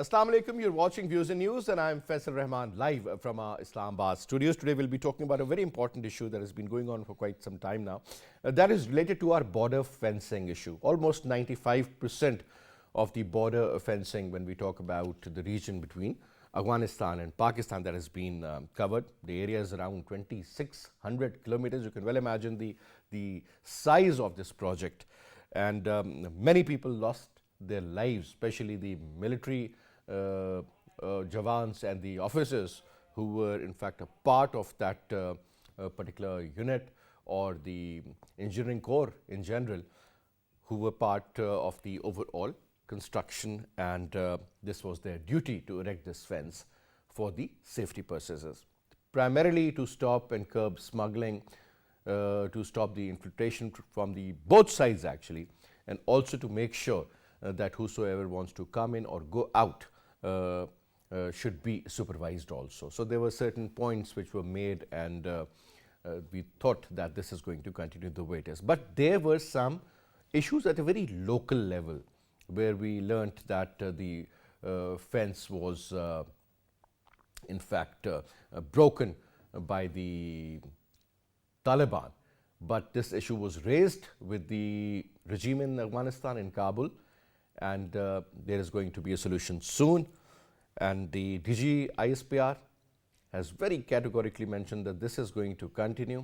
Assalamu alaikum, you're watching Views and News and I'm Faisal Rehman live from our Islamabad studios. Today we'll be talking about a very important issue that has been going on for quite some time now. That is related to our border fencing issue. Almost 95% of the border fencing when we talk about the region between Afghanistan and Pakistan that has been covered. The area is around 2,600 kilometers. You can well imagine the size of this project. And many people lost their lives, especially the military Jawans and the officers who were in fact a part of that particular unit, or the engineering corps in general, who were part of the overall construction, and this was their duty to erect this fence for the safety purposes, primarily to stop and curb smuggling, to stop the infiltration from the both sides actually, and also to make sure that whosoever wants to come in or go out should be supervised also. So there were certain points which were made, and we thought that this is going to continue the way it is. But there were some issues at a very local level where we learnt that the fence was in fact broken by the Taliban. But this issue was raised with the regime in Afghanistan, in Kabul, and there is going to be a solution soon. And the DG ISPR has very categorically mentioned that this is going to continue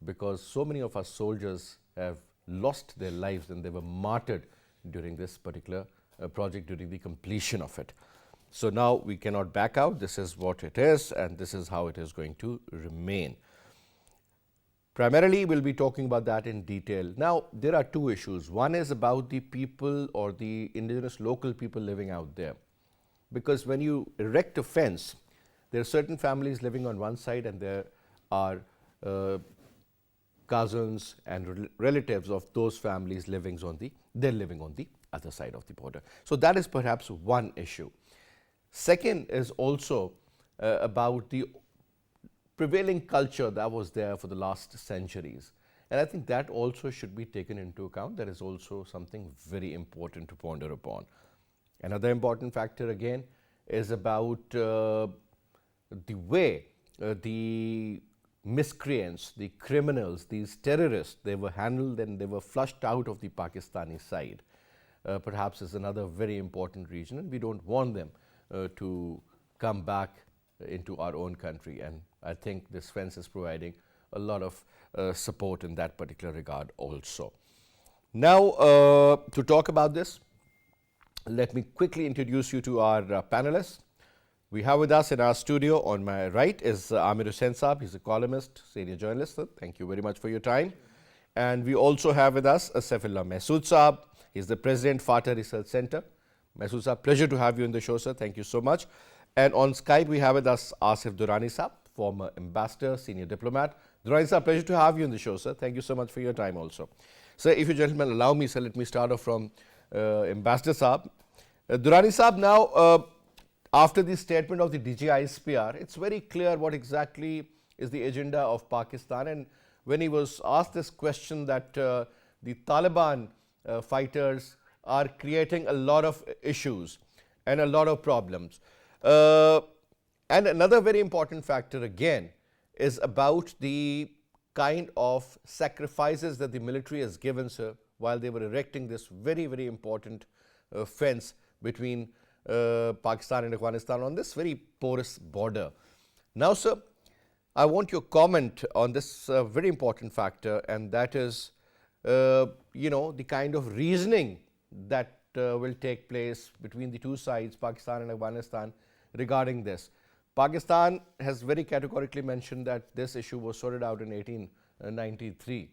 because so many of our soldiers have lost their lives and they were martyred during this particular project, during the completion of it. So now we cannot back out. This is what it is, and this is how it is going to remain. Primarily, we'll be talking about that in detail. Now, there are two issues. One is about the people or the indigenous local people living out there. Because when you erect a fence, there are certain families living on one side and there are cousins and relatives of those families living on the other side of the border. So that is perhaps one issue. Second is also about the prevailing culture that was there for the last centuries. And I think that also should be taken into account. That is also something very important to ponder upon. Another important factor again is about the way the miscreants, the criminals, these terrorists, they were handled and they were flushed out of the Pakistani side. Perhaps is another very important region, and we don't want them to come back into our own country, and I think this fence is providing a lot of support in that particular regard also. Now, to talk about this, let me quickly introduce you to our panelists. We have with us in our studio on my right is Amir Hussain Saab. He's a columnist, senior journalist. Thank you very much for your time. And we also have with us Saifullah Mahsud Saab. He's the president, FATA Research Center. Mahsud Saab, pleasure to have you on the show, sir. Thank you so much. And on Skype, we have with us Asif Durrani Saab, former ambassador, senior diplomat. Durrani Saab, pleasure to have you on the show, sir. Thank you so much for your time also. Sir, if you gentlemen allow me, sir, let me start off from Ambassador Saab. Durrani Saab, now after the statement of the DG ISPR, it's very clear what exactly is the agenda of Pakistan. And when he was asked this question that the Taliban fighters are creating a lot of issues and a lot of problems. And another very important factor again is about the kind of sacrifices that the military has given, sir, while they were erecting this very, very important fence between Pakistan and Afghanistan on this very porous border. Now, sir, I want your comment on this very important factor, and that is, the kind of reasoning that will take place between the two sides, Pakistan and Afghanistan, regarding this. Pakistan has very categorically mentioned that this issue was sorted out in 1893,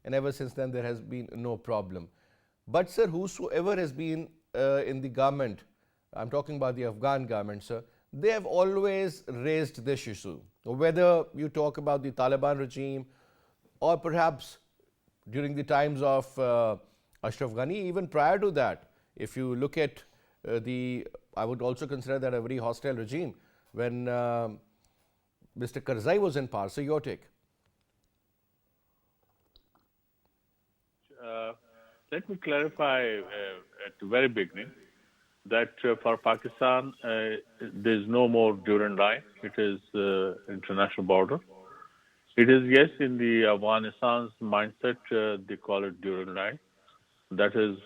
and ever since then there has been no problem. But, sir, whosoever has been in the government, I'm talking about the Afghan government, sir, they have always raised this issue. Whether you talk about the Taliban regime or perhaps during the times of Ashraf Ghani, even prior to that, if you look at I would also consider that a very hostile regime when Mr. Karzai was in power. So your take. Let me clarify at the very beginning that for Pakistan, there's no more Durand Line. It is international border. It is, yes, in the Afghanistan's mindset, they call it Durand Line. That is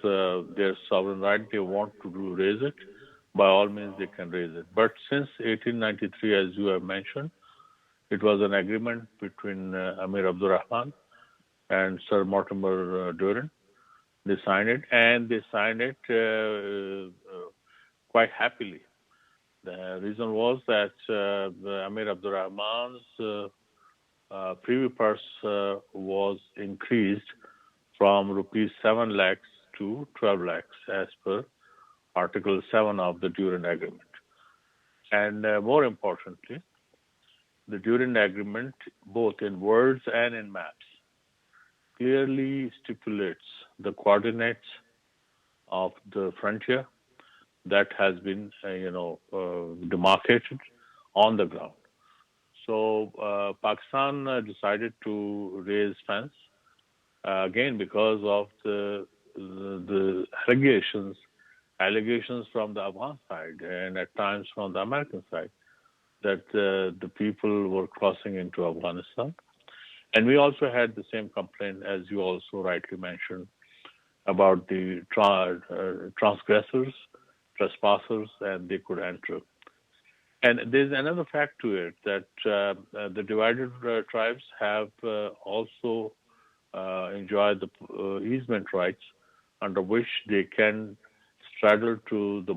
their sovereign right. They want to raise it. By all means, they can raise it. But since 1893, as you have mentioned, it was an agreement between Amir Abdul and Sir Mortimer Durand. They signed it, and they signed it quite happily. The reason was that Amir Abdul Rahman's privy purse was increased from rupees 7 lakhs to 12 lakhs as per Article 7 of the Durand Agreement. And more importantly, the Durand Agreement, both in words and in maps, clearly stipulates the coordinates of the frontier that has been, demarcated on the ground. So Pakistan decided to raise fence again because of the allegations from the Afghan side and at times from the American side that the people were crossing into Afghanistan. And we also had the same complaint, as you also rightly mentioned, about the transgressors, trespassers, and they could enter. And there's another fact to it that the divided tribes have also enjoyed the easement rights under which they can straddle to the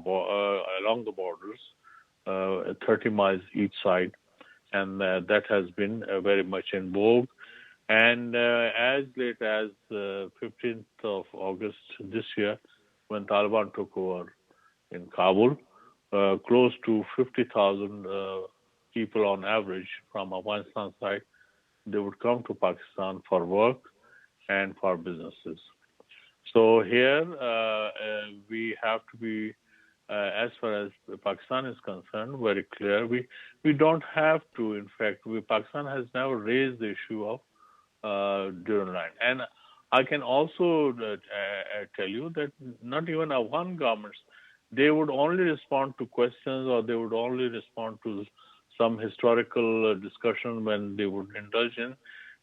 along the borders 30 miles each side, and that has been very much in vogue. And as late as 15th of August this year, when Taliban took over in Kabul, close to 50,000 people on average from Afghanistan side, they would come to Pakistan for work and for businesses. So here we have to be, as far as Pakistan is concerned, very clear. We don't have to. In fact, Pakistan has never raised the issue of Durand Line. And I can also tell you that not even Afghan governments, they would only respond to questions or they would only respond to some historical discussion when they would indulge in.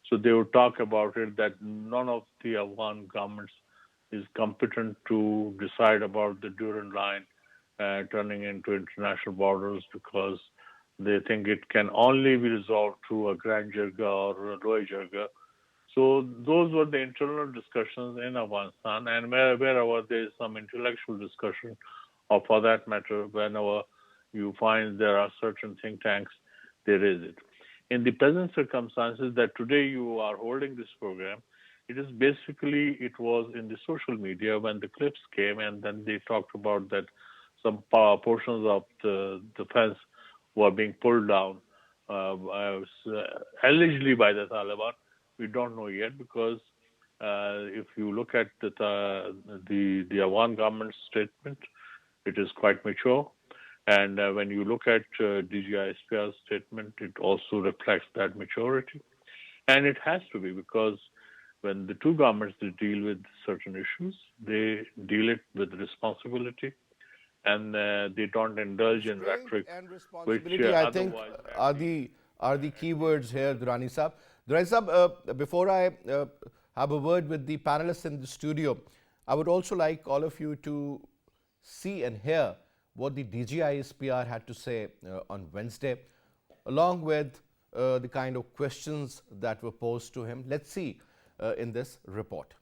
So they would talk about it that none of the Afghan governments is competent to decide about the Durand Line turning into international borders because they think it can only be resolved through a grand jirga or a loy jirga. So those were the internal discussions in Afghanistan, and wherever there is some intellectual discussion, or for that matter, whenever you find there are certain think tanks, they raise it. In the present circumstances that today you are holding this program, it was in the social media when the clips came and then they talked about that some portions of the fence were being pulled down, allegedly by the Taliban. We don't know yet because if you look at the Afghan government statement, it is quite mature. And when you look at DG ISPR's statement, it also reflects that maturity. And it has to be because when the two governments deal with certain issues, they deal it with responsibility and they don't indulge in rhetoric. And responsibility, I think, are the key words here, Durrani Saab. Durrani Saab, before I have a word with the panelists in the studio, I would also like all of you to see and hear what the DG ISPR had to say on Wednesday, along with the kind of questions that were posed to him. Let's see in this report.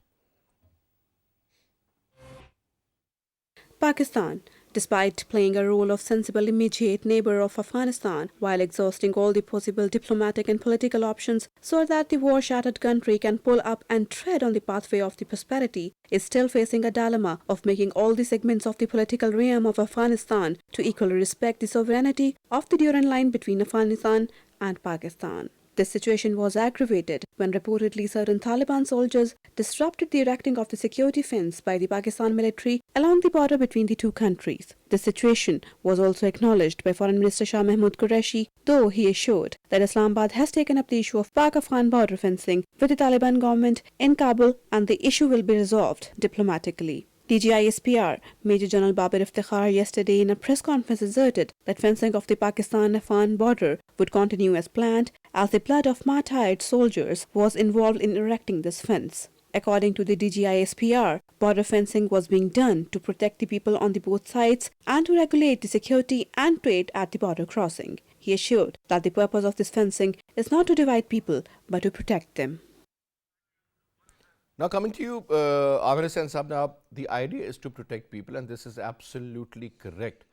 Pakistan, despite playing a role of sensible immediate neighbor of Afghanistan while exhausting all the possible diplomatic and political options so that the war-shattered country can pull up and tread on the pathway of the prosperity, is still facing a dilemma of making all the segments of the political realm of Afghanistan to equally respect the sovereignty of the Durand Line between Afghanistan and Pakistan. This situation was aggravated when reportedly certain Taliban soldiers disrupted the erecting of the security fence by the Pakistan military along the border between the two countries. This situation was also acknowledged by Foreign Minister Shah Mahmood Qureshi, though he assured that Islamabad has taken up the issue of Pak-Afghan border fencing with the Taliban government in Kabul and the issue will be resolved diplomatically. DG ISPR Major General Babir Iftikhar yesterday in a press conference asserted that fencing of the Pakistan-Afghan border would continue as planned as the blood of martyred soldiers was involved in erecting this fence. According to the DG ISPR, border fencing was being done to protect the people on the both sides and to regulate the security and trade at the border crossing. He assured that the purpose of this fencing is not to divide people but to protect them. Now coming to you, Amir Sahab, now the idea is to protect people, and this is absolutely correct,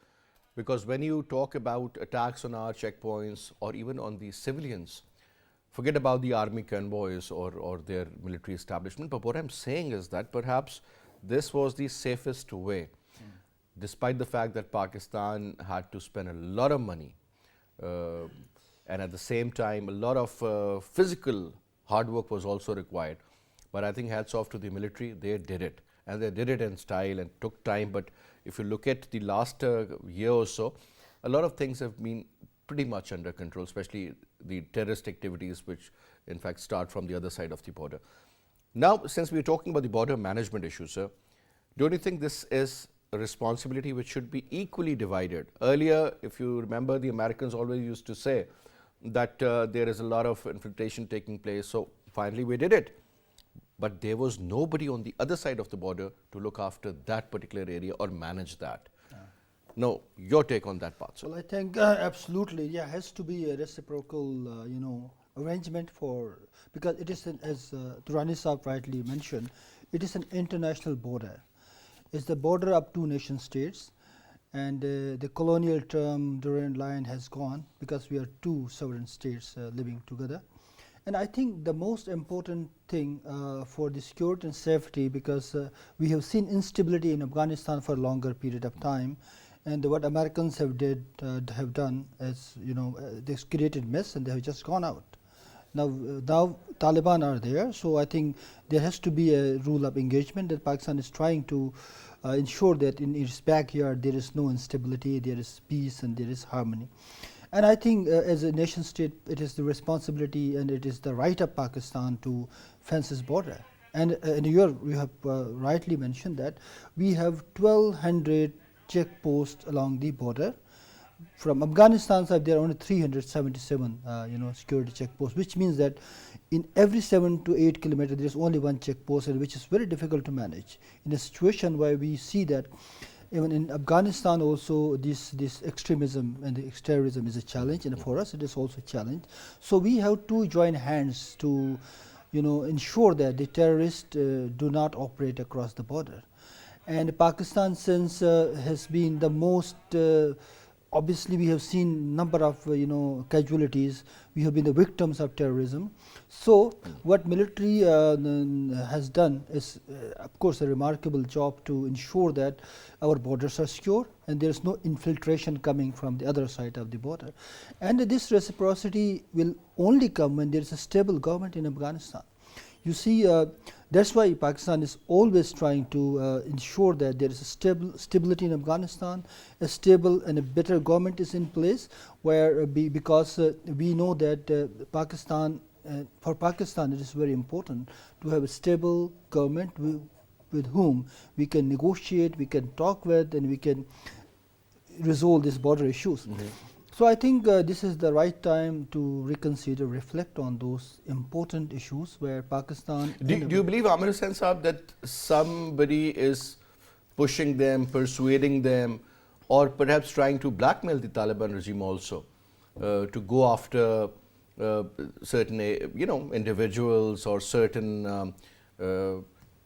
because when you talk about attacks on our checkpoints or even on the civilians, forget about the army convoys or their military establishment, but what I'm saying is that perhaps this was the safest way, despite the fact that Pakistan had to spend a lot of money and at the same time a lot of physical hard work was also required. But I think hats off to the military, they did it, and they did it in style and took time. But if you look at the last year or so, a lot of things have been pretty much under control, especially the terrorist activities, which in fact start from the other side of the border. Now, since we're talking about the border management issue, sir, don't you think this is a responsibility which should be equally divided? Earlier, if you remember, the Americans always used to say that there is a lot of infiltration taking place, so finally we did it. But there was nobody on the other side of the border to look after that particular area or manage that. No, your take on that part, sir. Well, I think absolutely, yeah, has to be a reciprocal, arrangement for, because it is, as Durrani Sahab rightly mentioned, it is an international border. It's the border of two nation states, and the colonial term Durand Line has gone because we are two sovereign states living together. And I think the most important thing for the security and safety, because we have seen instability in Afghanistan for a longer period of time, and what Americans have done is, they've created mess and they have just gone out. Now Taliban are there, so I think there has to be a rule of engagement that Pakistan is trying to ensure that in its backyard there is no instability, there is peace and there is harmony. And I think as a nation state, it is the responsibility and it is the right of Pakistan to fence its border. And you have rightly mentioned that we have 1,200 checkposts along the border. From Afghanistan side, there are only 377 security checkposts, which means that in every 7 to 8 kilometers, there is only one checkpost, which is very difficult to manage. In a situation where we see that even in Afghanistan also this extremism and the terrorism is a challenge, and for us it is also a challenge. So we have to join hands to ensure that the terrorists do not operate across the border. And Pakistan, since has been the most obviously we have seen number of casualties, we have been the victims of terrorism. So what military has done is of course a remarkable job to ensure that our borders are secure and there is no infiltration coming from the other side of the border. And this reciprocity will only come when there is a stable government in Afghanistan. You see, that's why Pakistan is always trying to ensure that there is a stability in Afghanistan, a stable and a better government is in place, where because we know that for Pakistan it is very important to have a stable government with whom we can negotiate, we can talk with, and we can resolve these border issues. Mm-hmm. So I think this is the right time to reconsider, reflect on those important issues where Pakistan... Do you believe, Amir Sahab, that somebody is pushing them, persuading them, or perhaps trying to blackmail the Taliban regime also to go after certain individuals or certain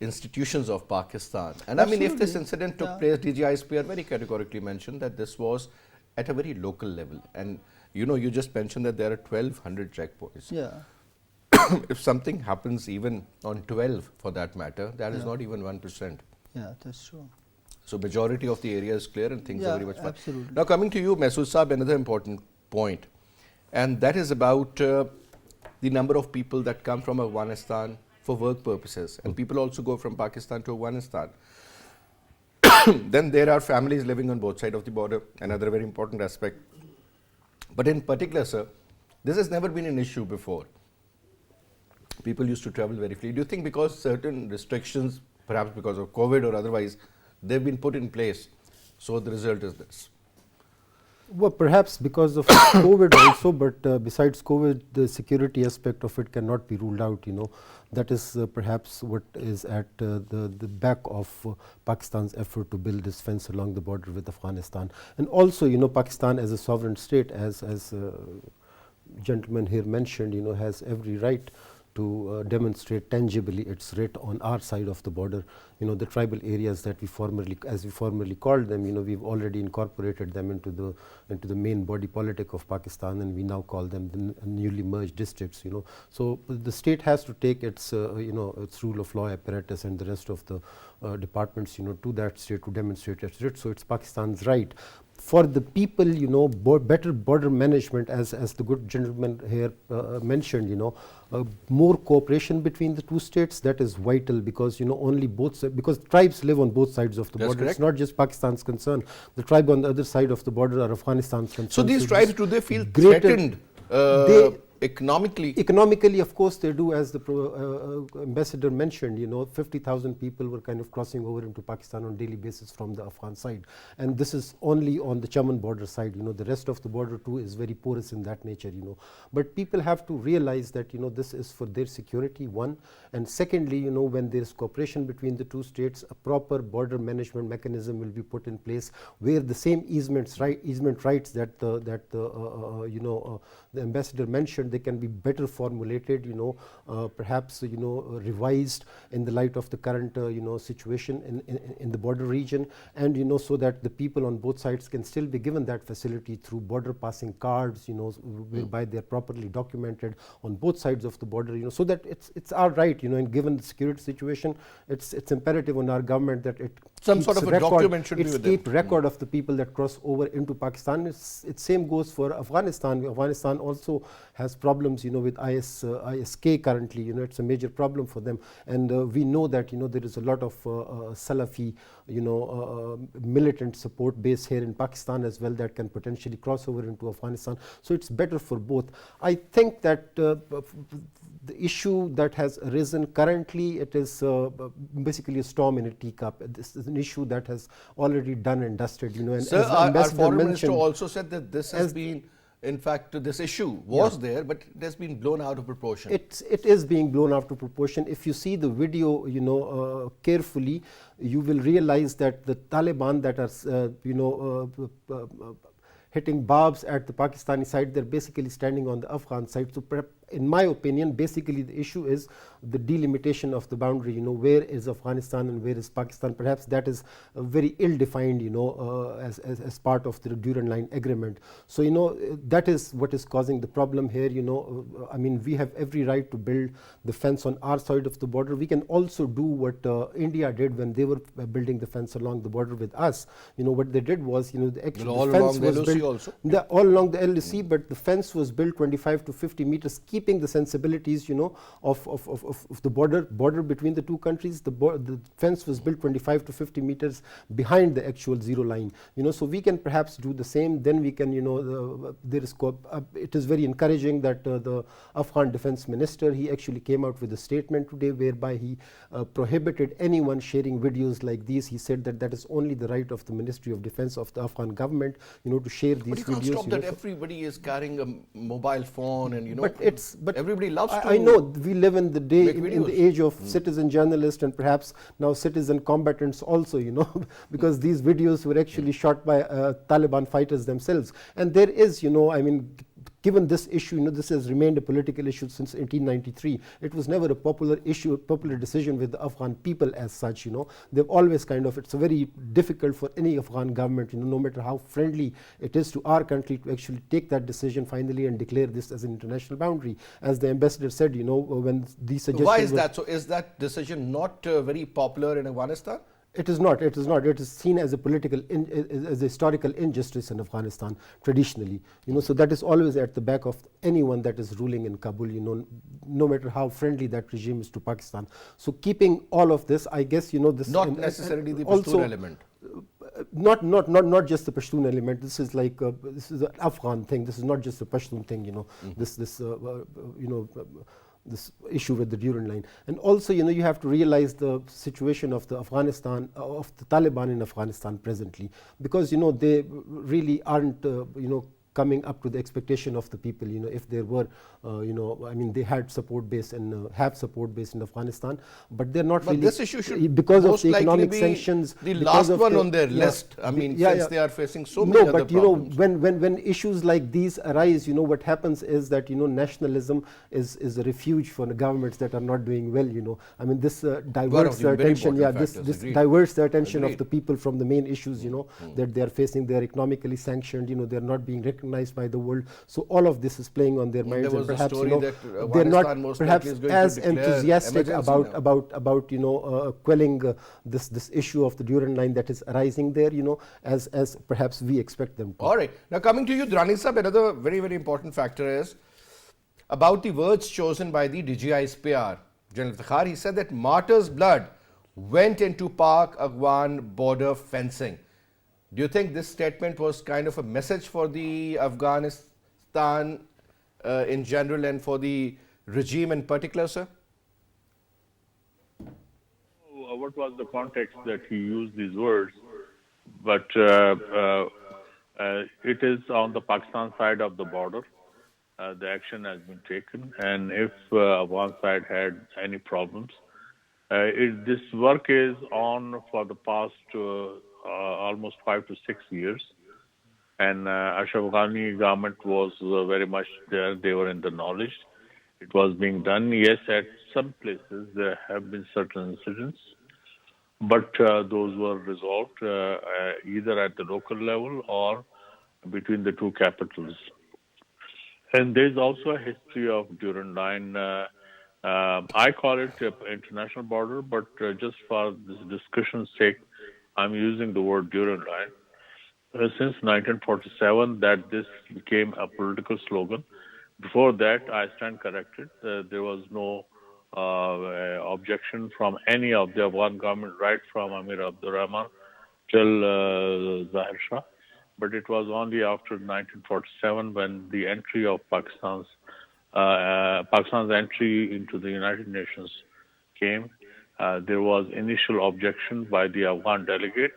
institutions of Pakistan? And Absolutely. I mean, if this incident took place, DG ISPR very categorically mentioned that this was at a very local level, and you just mentioned that there are 1,200 checkpoints. Yeah. If something happens even on 12 for that matter, that is not even 1%. Yeah, that's true. So majority of the area is clear and things are very much fine. Absolutely. Now coming to you, Mahsud Sahab, another important point, and that is about the number of people that come from Afghanistan for work purposes, and people also go from Pakistan to Afghanistan. Then there are families living on both sides of the border, another very important aspect. But in particular, sir, this has never been an issue before. People used to travel very freely. Do you think because certain restrictions, perhaps because of COVID or otherwise, they've been put in place. So the result is this. Well, perhaps because of COVID also, but besides COVID, the security aspect of it cannot be ruled out, That is perhaps what is at the back of Pakistan's effort to build this fence along the border with Afghanistan. And also, Pakistan as a sovereign state, as gentleman here mentioned, has every right to demonstrate tangibly its writ on our side of the border. The tribal areas that we formerly called them, we've already incorporated them into the main body politic of Pakistan, and we now call them the newly merged districts. So the state has to take its its rule of law apparatus and the rest of the departments, to that state to demonstrate its writ. So it's Pakistan's right. For the people, better border management, as the good gentleman here mentioned, more cooperation between the two states, that is vital, because only because tribes live on both sides of the border. Correct. It's not just Pakistan's concern. The tribe on the other side of the border are Afghanistan's concern. So these tribes, do they feel threatened economically? Economically, of course, they do. As the ambassador mentioned, 50,000 people were kind of crossing over into Pakistan on a daily basis from the Afghan side, and this is only on the Chaman border side. The rest of the border too is very porous in that nature. But people have to realize that this is for their security, one, and secondly, when there is cooperation between the two states, a proper border management mechanism will be put in place where the same easement rights that the ambassador mentioned, they can be better formulated, perhaps revised in the light of the current situation in the border region, and so that the people on both sides can still be given that facility through border passing cards, whereby they are properly documented on both sides of the border, so that it's our right, and given the security situation, it's imperative on our government that it some sort of a document should be with keep record of the people that cross over into Pakistan. It same goes for Afghanistan. Afghanistan also has problems, with ISK currently. It's a major problem for them, and we know that there is a lot of Salafi, militant support base here in Pakistan as well that can potentially cross over into Afghanistan. So it's better for both. I think that the issue that has arisen currently, it is basically a storm in a teacup. This is an issue that has already done and dusted. And Sir, as our foreign minister also said that this has been, in fact, this issue was there, but it has been blown out of proportion. It is being blown out of proportion. If you see the video, carefully, you will realize that the Taliban that are, hitting barbs at the Pakistani side, they're basically standing on the Afghan side. So in my opinion, basically the issue is the delimitation of the boundary, where is Afghanistan and where is Pakistan. Perhaps that is very ill-defined, as part of the Durand Line agreement. So, that is what is causing the problem here, I mean, we have every right to build the fence on our side of the border. We can also do what India did when they were building the fence along the border with us. What they did was, the actual fence was built all along the LOC, but the fence was built 25 to 50 meters, keeping the sensibilities, of the border between the two countries. The fence was built 25 to 50 meters behind the actual zero line. So we can perhaps do the same. Then we can, there is it is very encouraging that the Afghan defense minister, he actually came out with a statement today whereby he prohibited anyone sharing videos like these. He said that that is only the right of the Ministry of Defense of the Afghan government, to share these videos. But you can't stop that everybody is carrying a mobile phone, and but everybody loves to. I know we live in the age of citizen journalists and perhaps now citizen combatants also, because these videos were actually shot by Taliban fighters themselves. And there is, I mean, given this issue, this has remained a political issue since 1893. It was never a popular issue, a popular decision with the Afghan people as such. They've always it's very difficult for any Afghan government, no matter how friendly it is to our country, to actually take that decision finally and declare this as an international boundary. As the ambassador said, when these suggestions. Why is that? So is that decision not very popular in Afghanistan? It is not. It is not. It is seen as a political, as a historical injustice in Afghanistan traditionally. So that is always at the back of anyone that is ruling in Kabul. No matter how friendly that regime is to Pakistan. So keeping all of this, I guess this not necessarily the Pashtun element. Not just the Pashtun element. This is like this is an Afghan thing. This is not just a Pashtun thing. this issue with the Durand Line. And also, you have to realize the situation of the Taliban in Afghanistan presently, because they really aren't coming up to the expectation of the people. If there were, I mean, they had support base and have support base in Afghanistan, but they're not But really, this issue should because of most the likely economic be sanctions. the because last of one the- on their yeah, list. I mean, yeah, since yeah. they are facing so many other but problems. when issues like these arise, what happens is that nationalism is a refuge for the governments that are not doing well. I mean, this diverts the the very attention. important Yeah, this factors, this agreed. diverts the attention Agreed. of the people from the main issues. That they are facing. They are economically sanctioned. They are not being recognized by the world. So all of this is playing on their minds, There was and a perhaps story that they're not Afghanistan most perhaps likely is going as to declare enthusiastic emergency now. about quelling this issue of the Durand Line that is arising there, as perhaps we expect them to. All right. Now coming to you, Durrani sahab, another very, very important factor is about the words chosen by the DG ISPR, General Iftikhar. He said that martyrs' blood went into Pak-Afghan border fencing. Do you think this statement was kind of a message for the Afghanistan in general and for the regime in particular, sir? What was the context that he used these words? But it is on the Pakistan side of the border. The action has been taken, and if Afghan side had any problems, this work is on for the past almost 5 to 6 years. And Ashraf Ghani government was very much there. They were in the knowledge. It was being done. Yes, at some places there have been certain incidents, but those were resolved either at the local level or between the two capitals. And there's also a history of Durand Line. I call it international border, but just for this discussion's sake, I'm using the word Durand Line. Since 1947, that this became a political slogan. Before that, I stand corrected. There was no objection from any of the Afghan government, right from Amir Abdul Rehman till Zahir Shah. But it was only after 1947 when the entry of Pakistan's entry into the United Nations came. There was initial objection by the Afghan delegate,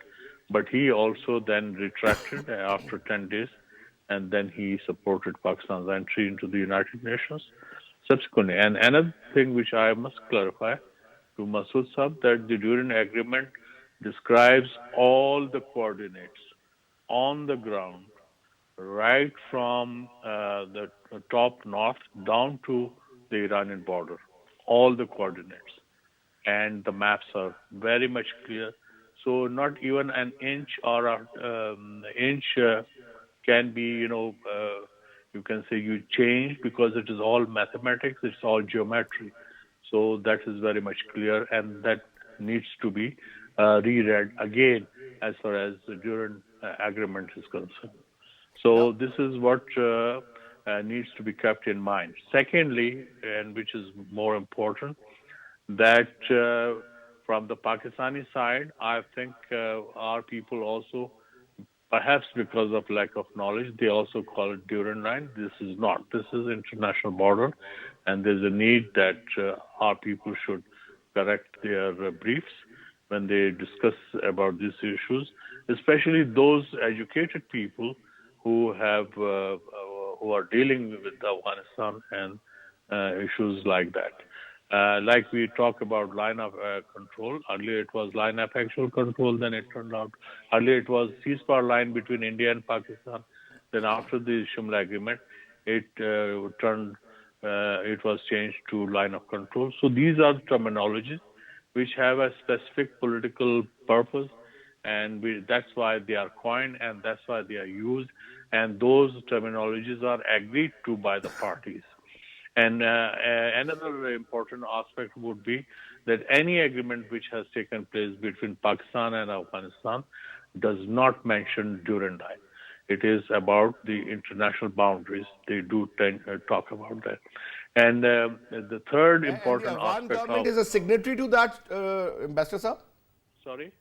but he also then retracted after 10 days, and then he supported Pakistan's entry into the United Nations subsequently. And another thing which I must clarify to Mahsud Sahab, that the Durand Agreement describes all the coordinates on the ground, right from the top north down to the Iranian border, all the coordinates. And the maps are very much clear. So not even an inch or an inch can be, you can say you change, because it is all mathematics, it's all geometry. So that is very much clear, and that needs to be reread again as far as the Durand Agreement is concerned. So this is what needs to be kept in mind. Secondly, and which is more important, that from the Pakistani side, I think our people also, perhaps because of lack of knowledge, they also call it Durand Line. This is not. This is international border, and there's a need that our people should correct their briefs when they discuss about these issues, especially those educated people who have who are dealing with Afghanistan and issues like that. Like we talk about line of control. Earlier it was line of actual control. Then it turned out earlier it was ceasefire line between India and Pakistan. Then after the Shimla agreement, it it was changed to line of control. So these are terminologies which have a specific political purpose, and that's why they are coined and that's why they are used. And those terminologies are agreed to by the parties. And another important aspect would be that any agreement which has taken place between Pakistan and Afghanistan does not mention Durand Line. It is about the international boundaries. They do talk about that. And the third important and the Afghan aspect government is a signatory to that, Ambassador Saab? Sorry?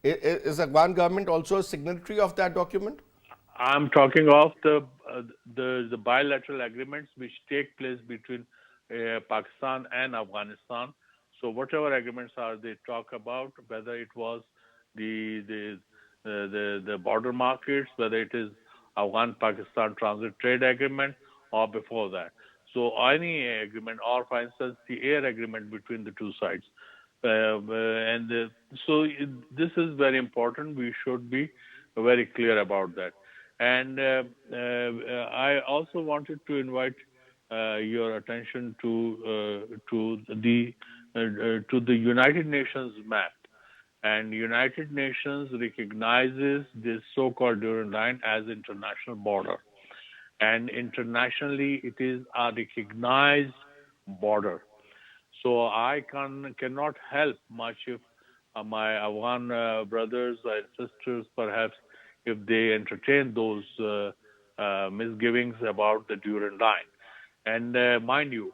Is the Afghan government also a signatory of that document? I'm talking of the bilateral agreements which take place between Pakistan and Afghanistan. So whatever agreements are they talk about, whether it was the border markets, whether it is Afghan-Pakistan Transit Trade Agreement or before that. So any agreement, or for instance, the air agreement between the two sides. This is very important. We should be very clear about that. And I also wanted to invite your attention to the United Nations map. And United Nations recognizes this so-called Durand Line as international border. And internationally, it is a recognized border. So I cannot help much if my Afghan brothers and sisters, perhaps, if they entertain those misgivings about the Durand Line. And mind you,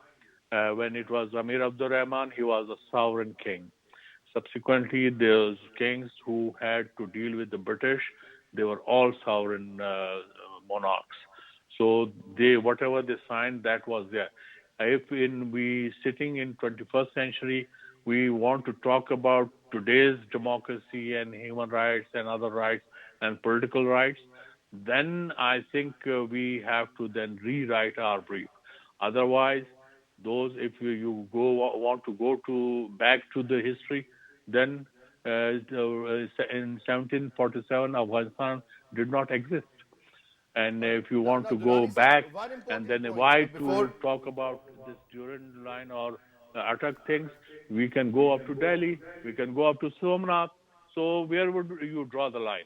when it was Amir Abdul Rehman, he was a sovereign king. Subsequently, those kings who had to deal with the British, they were all sovereign monarchs. So whatever they signed, that was there. If we sitting in 21st century, we want to talk about today's democracy and human rights and other rights and political rights, then I think we have to then rewrite our brief. Otherwise, if you want to go back to the history, then in 1747 Afghanistan did not exist. And if you want to go back, and then why to talk about this Durand Line or Khattak things, we can go up to Delhi, we can go up to Somnath. So where would you draw the line?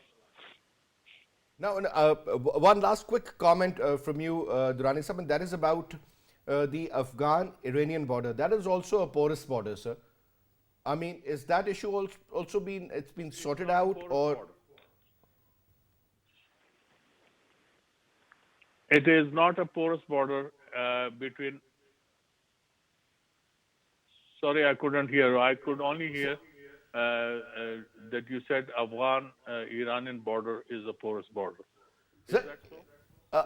Now, one last quick comment from you, Durrani Sahib, and that is about the Afghan-Iranian border. That is also a porous border, sir. I mean, is that issue also been sorted out, or? It is not a porous border between. Sorry, I couldn't hear. I could only hear that you said Afghan-Iranian border is a porous border. Is that so?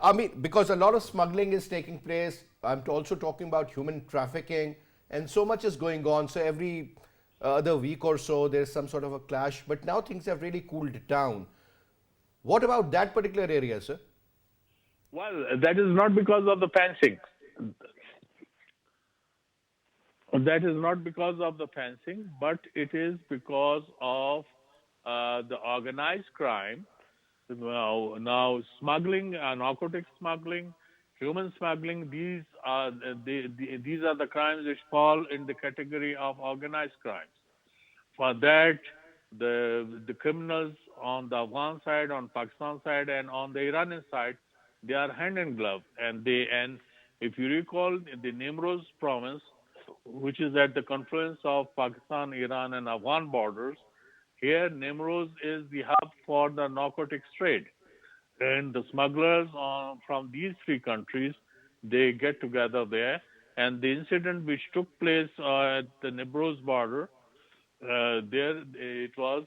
I mean, because a lot of smuggling is taking place. I'm also talking about human trafficking, and so much is going on. So every other week or so, there's some sort of a clash. But now things have really cooled down. What about that particular area, sir? Well, that is not because of the fencing. That is not because of the fencing, but it is because of the organized crime. Now smuggling, narcotic smuggling, human smuggling, these are the crimes which fall in the category of organized crimes. For that, the criminals on the Afghan side, on Pakistan side, and on the Iranian side, they are hand in glove. And if you recall, the Nimroz province, which is at the confluence of Pakistan, Iran, and Afghan borders, here Nimroz is the hub for the narcotics trade. And the smugglers from these three countries, they get together there. And the incident which took place at the Nimroz border, it was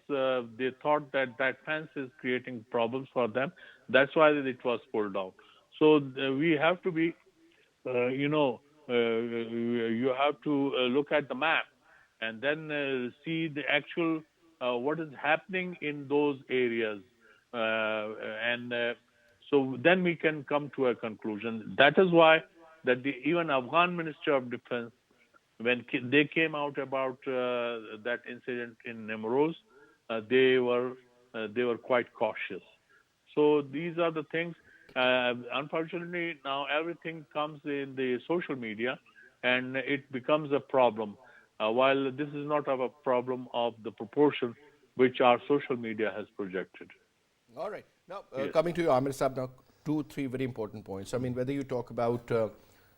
they thought that fence is creating problems for them. That's why it was pulled down. So we have to be, you have to look at the map and then see the actual what is happening in those areas, so then we can come to a conclusion. That is why that even Afghan Minister of Defense, when they came out about that incident in Nimroz, they were quite cautious. So these are the things. Unfortunately, now everything comes in the social media, and it becomes a problem. While this is not a problem of the proportion which our social media has projected. All right. Now, coming to you, Amir Saab, now 2-3 very important points. I mean, whether you talk about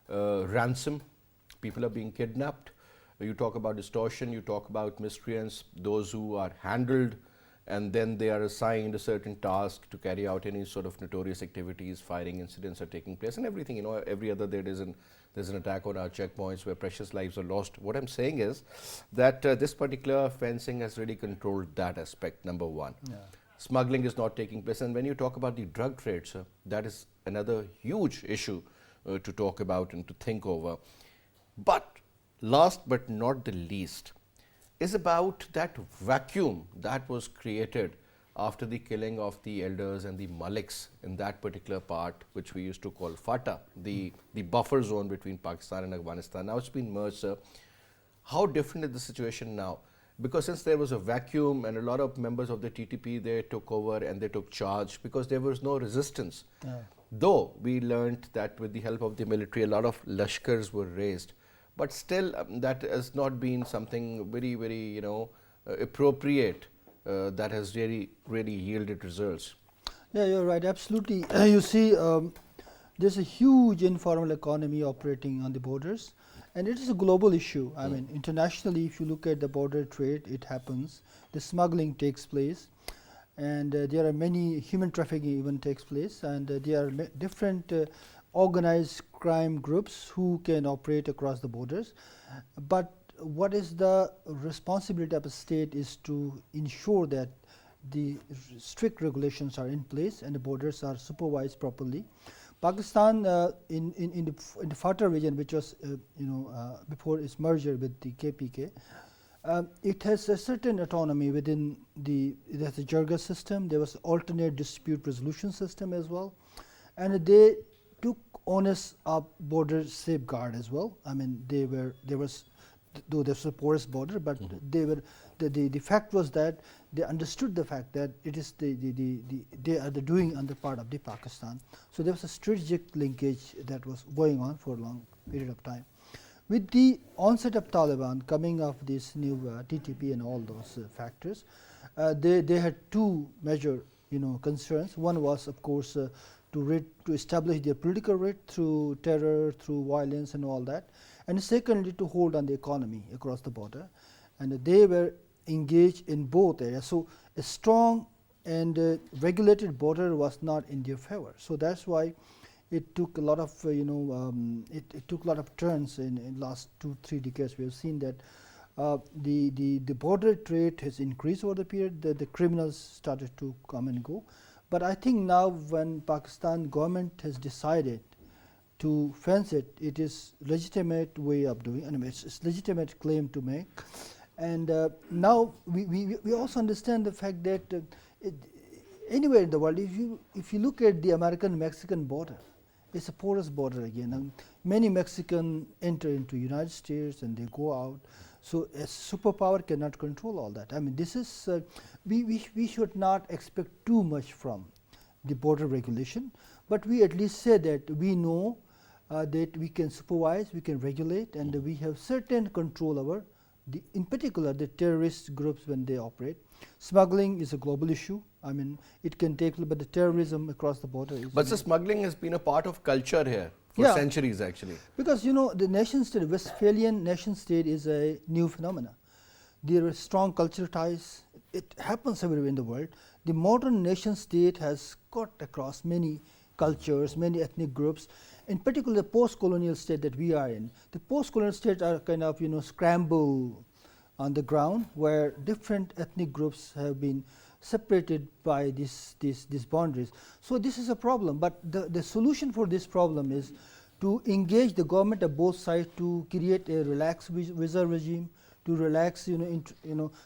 ransom, people are being kidnapped, you talk about distortion, you talk about miscreants, those who are handled and then they are assigned a certain task to carry out any sort of notorious activities, firing incidents are taking place, and everything, every other day there's an attack on our checkpoints where precious lives are lost. What I'm saying is that this particular fencing has really controlled that aspect, number one. Yeah. Smuggling is not taking place, and when you talk about the drug trade, sir, that is another huge issue to talk about and to think over. But last but not the least is about that vacuum that was created after the killing of the elders and the Maliks in that particular part, which we used to call FATA, the buffer zone between Pakistan and Afghanistan. Now it's been merged, sir. How different is the situation now? Because since there was a vacuum and a lot of members of the TTP, they took over and they took charge because there was no resistance. Though we learned that with the help of the military, a lot of lashkars were raised. But still, that has not been something very, very, appropriate that has really yielded results. Yeah, you're right, absolutely. You see, there's a huge informal economy operating on the borders, and it is a global issue. I mean, internationally, if you look at the border trade, it happens. The smuggling takes place, and there are many human trafficking even takes place, and there are different organized crime groups who can operate across the borders. But what is the responsibility of a state is to ensure that the strict regulations are in place and the borders are supervised properly. Pakistan in the FATA region, which was before its merger with the KPK, it has a certain autonomy within it has a Jirga system. There was alternate dispute resolution system as well, and they took onus of border safeguard as well. I mean, though there's a porous border, but they were the fact was that they understood the fact that it is they are the doing on the part of the Pakistan. So there was a strategic linkage that was going on for a long period of time. With the onset of Taliban coming of this new TTP and all those factors, they had two major concerns. One was, of course, to establish their political right through terror, through violence and all that, and secondly to hold on the economy across the border, and they were engaged in both areas. So a strong and regulated border was not in their favor. So that's why it took a lot of it took a lot of turns in last 2-3 decades. We have seen that the border trade has increased over the period. The criminals started to come and go. But I think now when Pakistan government has decided to fence it, it is legitimate way of doing. Anyway, it's legitimate claim to make. And now we also understand the fact that anywhere in the world, if you look at the American-Mexican border, it's a porous border again. And many Mexicans enter into United States and they go out. So a superpower cannot control all that. I mean, this is we should not expect too much from the border regulation, but we at least say that we know that we can supervise, we can regulate, and we have certain control over in particular the terrorist groups when they operate. Smuggling is a global issue. I mean, it can take, but the terrorism across the border is. But the smuggling has been a part of culture here for centuries, actually. Because the nation state, Westphalian nation state, is a new phenomenon. There are strong cultural ties. It happens everywhere in the world. The modern nation state has cut across many cultures, many ethnic groups. In particular, the post-colonial state that we are in. The post-colonial states are kind of scramble on the ground where different ethnic groups have been separated by these boundaries. So this is a problem. But the solution for this problem is to engage the government of both sides to create a relaxed visa regime, to relax,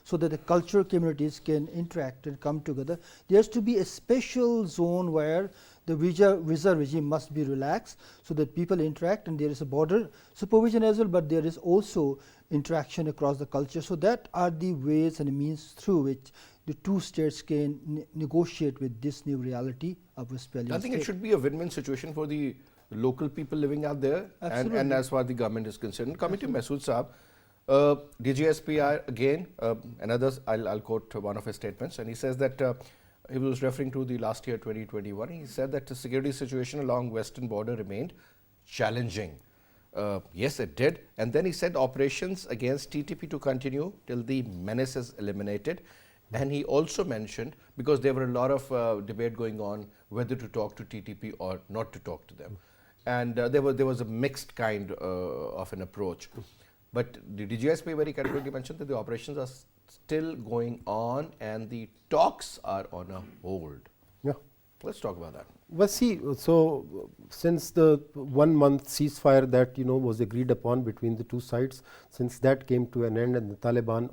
so that the cultural communities can interact and come together. There has to be a special zone where the visa regime must be relaxed so that people interact, and there is a border supervision as well, but there is also interaction across the culture. So that are the ways and means through which the two states can negotiate with this new reality of Westphalian I think state. it should be a win-win situation for the local people living out there, and as far as the government is concerned. Coming to Mahsud Saab, DGSPR again, another, I'll quote one of his statements, and he says that he was referring to the last year 2021. He said that the security situation along western border remained challenging. Yes, it did. And then he said operations against TTP to continue till the menace is eliminated. And he also mentioned, because there were a lot of debate going on whether to talk to TTP or not to talk to them. And there was a mixed kind of an approach. But the DGSP very categorically mentioned that the operations are still going on and the talks are on a hold. Yeah. Let's talk about that. Well, see, so since the 1 month ceasefire that was agreed upon between the two sides, since that came to an end and the Taliban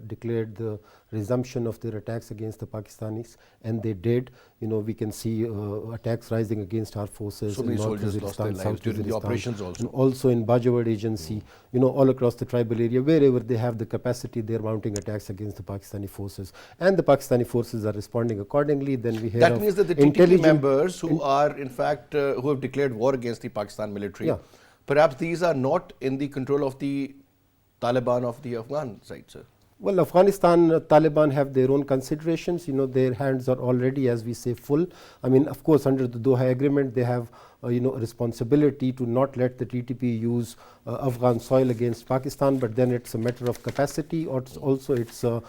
declared the resumption of their attacks against the Pakistanis, and they did. We can see attacks rising against our forces So in many North soldiers lost their Waziristan, lives South during the Waziristan, operations also. and also in Bajawad Agency, all across the tribal area, wherever they have the capacity, they are mounting attacks against the Pakistani forces, and the Pakistani forces are responding accordingly. Then we hear That of means that the TTP members who are in fact who have declared war against the Pakistan military, Yeah. perhaps these are not in the control of the Taliban of the Afghan side, sir. Well, Afghanistan Taliban have their own considerations. Their hands are already, as we say, full. I mean, of course, under the Doha Agreement, they have a responsibility to not let the TTP use Afghan soil against Pakistan. But then it's a matter of capacity. Or also, it's I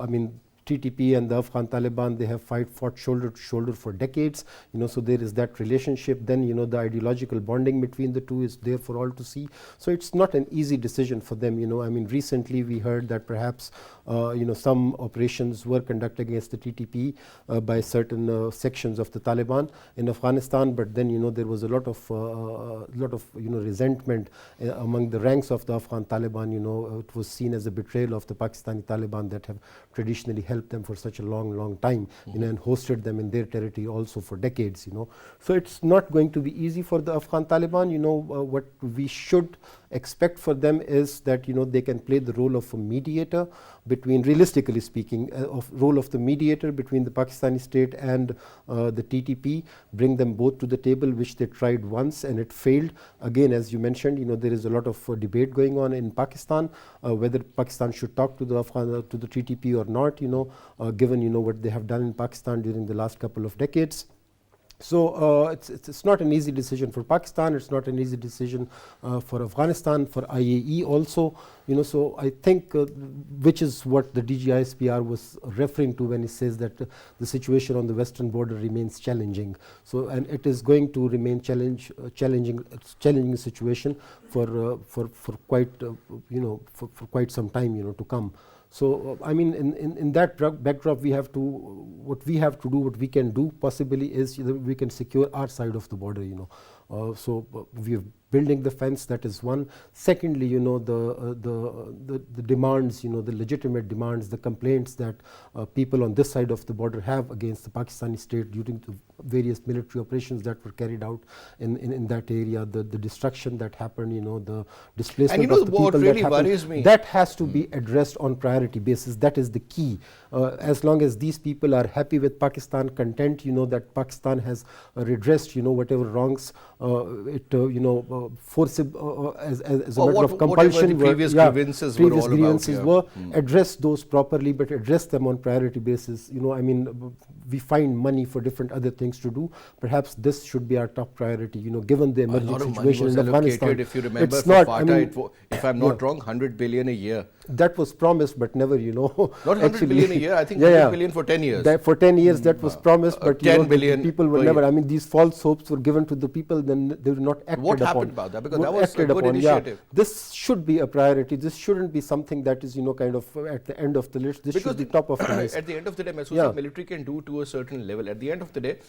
mean, TTP and the Afghan Taliban, they have fought shoulder to shoulder for decades, so there is that relationship. Then, the ideological bonding between the two is there for all to see. So it's not an easy decision for them, I mean, recently we heard that perhaps, some operations were conducted against the TTP by certain sections of the Taliban in Afghanistan, but then, there was a lot of resentment among the ranks of the Afghan Taliban. It was seen as a betrayal of the Pakistani Taliban that have traditionally helped them for such a long time, and hosted them in their territory also for decades, So it's not going to be easy for the Afghan Taliban. What we should expect for them is that, they can play the role of a mediator between, realistically speaking, role of the mediator between the Pakistani state and the TTP, bring them both to the table, which they tried once and it failed. Again, as you mentioned, there is a lot of debate going on in Pakistan, whether Pakistan should talk to the to the TTP or not, given, what they have done in Pakistan during the last couple of decades. So it's not an easy decision for Pakistan. It's not an easy decision for Afghanistan, for IAE also. So I think which is what the DG ISPR was referring to when he says that the situation on the western border remains challenging. So, and it is going to remain challenging situation for quite for quite some time to come. So I mean, in that backdrop, what we can do possibly is we can secure our side of the border. So we are building the fence. That is one. Secondly, the demands, the legitimate demands, the complaints that people on this side of the border have against the Pakistani state during the various military operations that were carried out in that area, the destruction that happened, the displacement of the people what really that happened, worries me, that has to be addressed on priority basis. That is the key. As long as these people are happy with Pakistan, content, that Pakistan has redressed, whatever wrongs forcible as a matter of compulsion. The previous grievances were all about. Address those properly, but address them on priority basis. I mean, we find money for different other things to do. Perhaps this should be our top priority. Given the emerging situation in Afghanistan. If you remember, it's not, FATA, if I'm not wrong, 100 billion a year. That was promised, but never, Not 100 billion a year. I think 100 billion for 10 years. For 10 years, that was promised, but 10 billion people were never. I mean, these false hopes were given to the people, then they were not acted upon. What happened about that? Because that was a good initiative. This should be a priority. This shouldn't be something that is, kind of at the end of the list. This should be top of the list. At the end of the day, Mahsud, the military can do to a certain level. At the end of the day,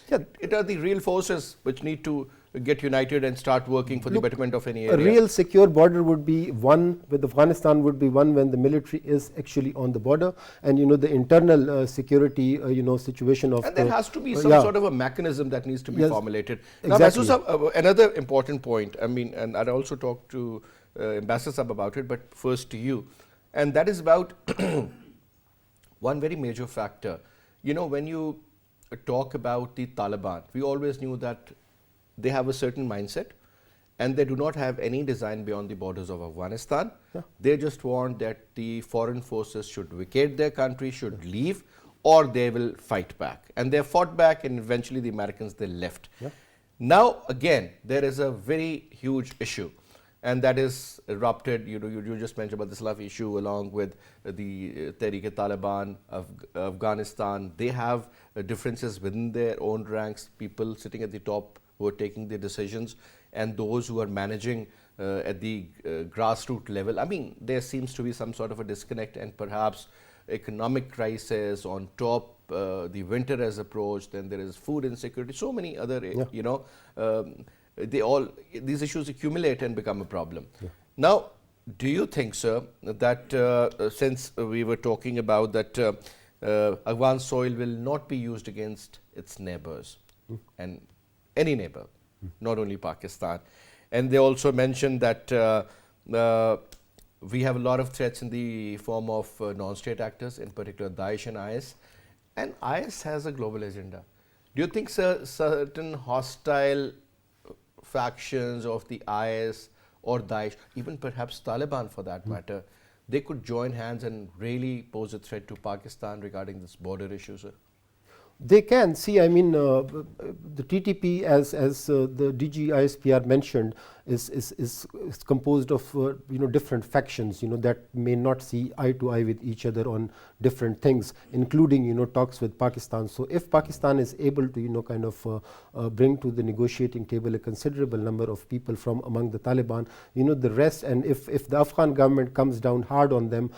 it are the real forces which need to get united and start working for the betterment of any area. A real secure border would be one with Afghanistan, would be one when the military is actually on the border, and the internal security situation of. And there has to be some sort of a mechanism that needs to be formulated. Now, Exactly. Mahsud, another important point. I mean, and I also talked to Ambassador Sahab about it, but first to you, and that is about one very major factor. When you talk about the Taliban, we always knew that they have a certain mindset and they do not have any design beyond the borders of Afghanistan. They just want that the foreign forces should vacate their country, should leave, or they will fight back. And they fought back, and eventually the Americans, they left. Now, again, there is a very huge issue, and that is erupted. You just mentioned about the Salaf issue along with the Tehreek-e-Taliban of Afghanistan. They have differences within their own ranks, people sitting at the top who are taking the decisions, and those who are managing at the grassroots level. I mean, there seems to be some sort of a disconnect, and perhaps economic crisis on top, the winter has approached, then there is food insecurity, so many other, these issues accumulate and become a problem. Now, do you think, sir, that since we were talking about that Afghan soil will not be used against its neighbors and any neighbor, not only Pakistan, and they also mentioned that we have a lot of threats in the form of non-state actors, in particular Daesh and IS, and IS has a global agenda. Do you think, sir, certain hostile factions of the IS or Daesh, even perhaps Taliban for that matter, they could join hands and really pose a threat to Pakistan regarding this border issue, sir? They can see. I mean, the TTP, as the DG ISPR mentioned, is composed of different factions that may not see eye to eye with each other on different things, including talks with Pakistan. So if Pakistan is able to kind of bring to the negotiating table a considerable number of people from among the Taliban, the rest, and if the Afghan government comes down hard on them,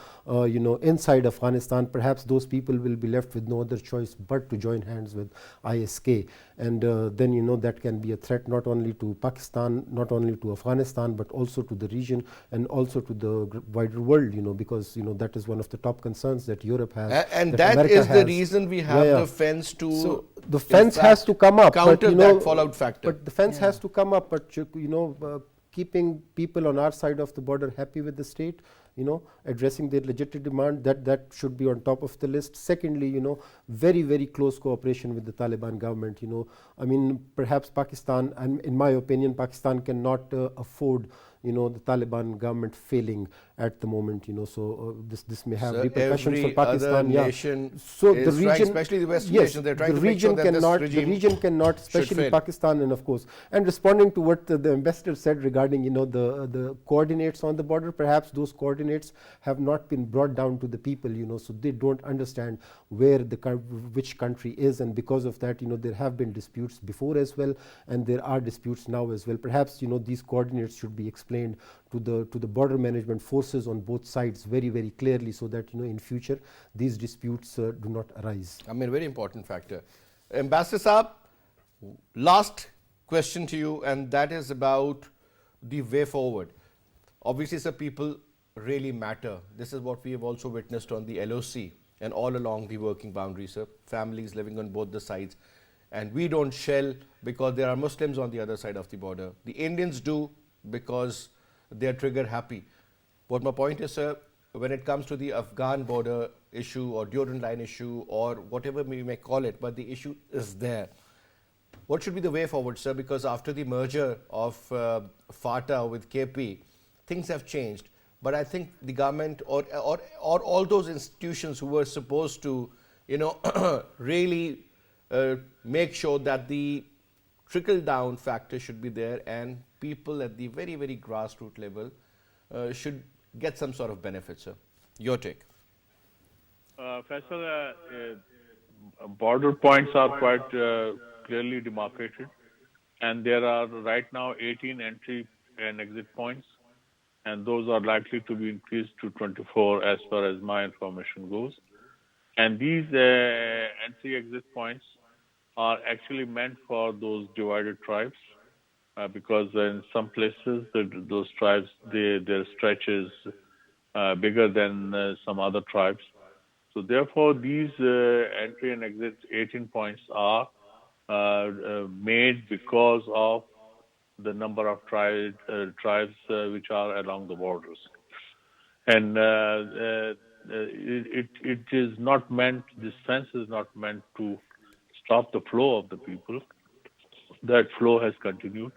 inside Afghanistan, perhaps those people will be left with no other choice but to join hands with ISK, and then that can be a threat not only to Pakistan, not only to Afghanistan, but also to the region and also to the wider world, because that is one of the top concerns that Europe has. And that America is the has. reason we have the fence to. So the fence has to come up, counter that fallout factor. But the fence has to come up, but keeping people on our side of the border happy with the state, addressing their legitimate demand, that should be on top of the list. Secondly, very, very close cooperation with the Taliban government. I mean, perhaps Pakistan, and in my opinion, Pakistan cannot afford the Taliban government failing at the moment, so this may have repercussions for Pakistan. Nation so is the region, trying, especially the Western nations, they're trying the to make region sure that cannot, this regime the region cannot, especially Pakistan, and of course, and responding to what the ambassador said regarding the coordinates on the border, perhaps those coordinates have not been brought down to the people, so they don't understand where which country is, and because of that, there have been disputes before as well, and there are disputes now as well. Perhaps these coordinates should be explained to the border management forces on both sides very, very clearly, so that in future these disputes do not arise. I mean, very important factor. Ambassador Saab, last question to you, and that is about the way forward. Obviously, sir, people really matter. This is what we have also witnessed on the LOC and all along the working boundary, sir. Families living on both the sides, and we don't shell because there are Muslims on the other side of the border. The Indians do because they are trigger happy. But my point is, sir, when it comes to the Afghan border issue or Durand Line issue or whatever we may call it, but the issue is there. What should be the way forward, sir? Because after the merger of FATA with KP, things have changed. But I think the government or all those institutions who were supposed to, really make sure that the trickle-down factor should be there, and people at the very, very grassroots level should get some sort of benefit, sir. Your take. Faisal, border points are quite clearly demarcated, and there are right now 18 entry and exit points, and those are likely to be increased to 24 as far as my information goes. And these entry-exit points are actually meant for those divided tribes, because in some places those tribes, their stretch is bigger than some other tribes. So therefore, these entry and exit 18 points are made because of the number of tribes which are along the borders. And it is not meant, this fence is not meant to stop the flow of the people. That flow has continued.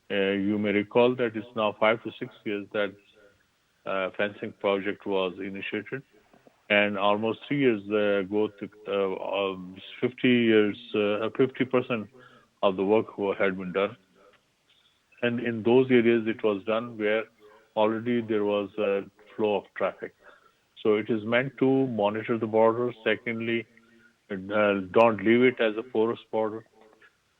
You may recall that it's now 5 to 6 years that fencing project was initiated, and almost 3 years ago, 50% of the work had been done. And in those areas, it was done where already there was a flow of traffic. So it is meant to monitor the border. Secondly, don't leave it as a porous border.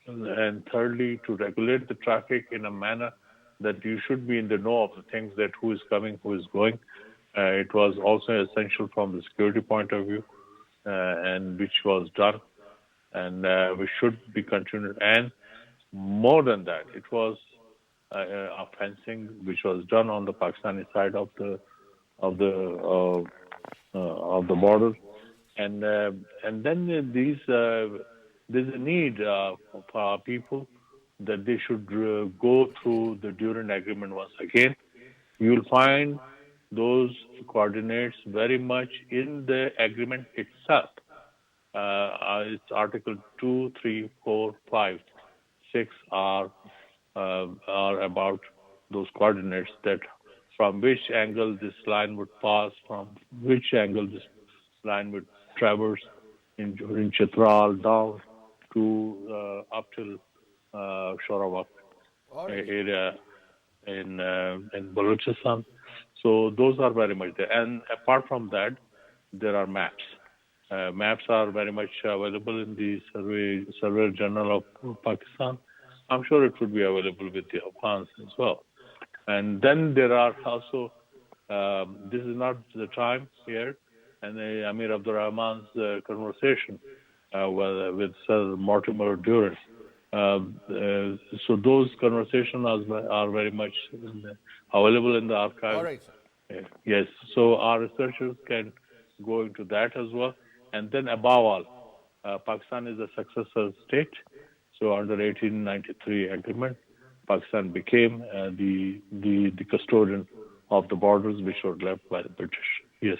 And thirdly, to regulate the traffic in a manner that you should be in the know of the things, that who is coming, who is going. It was also essential from the security point of view. and which was done, and we should be continued. And more than that, it was a fencing which was done on the Pakistani side of the border, and then there's a need for our people that they should go through the Durand Agreement once again. You will find those coordinates very much in the agreement itself. It's Article 2, 3, 4, 5, 6 are about those coordinates, that from which angle this line would pass, from which angle this line would traverse in Chitral down to up till Shorawak area in Balochistan. So those are very much there. And apart from that, there are maps. Maps are very much available in the Surveyor General of Pakistan. I'm sure it would be available with the Afghans as well. And then there are also, this is not the time here, and Amir Abdul Rahman's conversation with Sir Mortimer Durrani. So those conversations are very much available in the archive. All right. Yes, so our researchers can go into that as well. And then above all, Pakistan is a successor state. So under 1893 agreement, Pakistan became the custodian of the borders which were left by the British. Yes.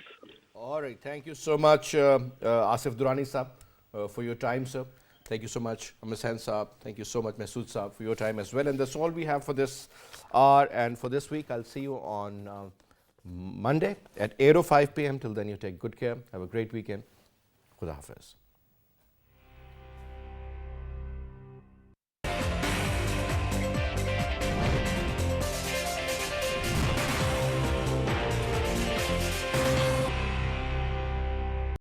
All right. Thank you so much, Asif Durrani Saab, for your time, sir. Thank you so much, Hussain Saab. Thank you so much, Mahsud Saab, for your time as well. And that's all we have for this hour and for this week. I'll see you on Monday at 8:05 p.m. Till then, you take good care. Have a great weekend. Khuda Hafiz.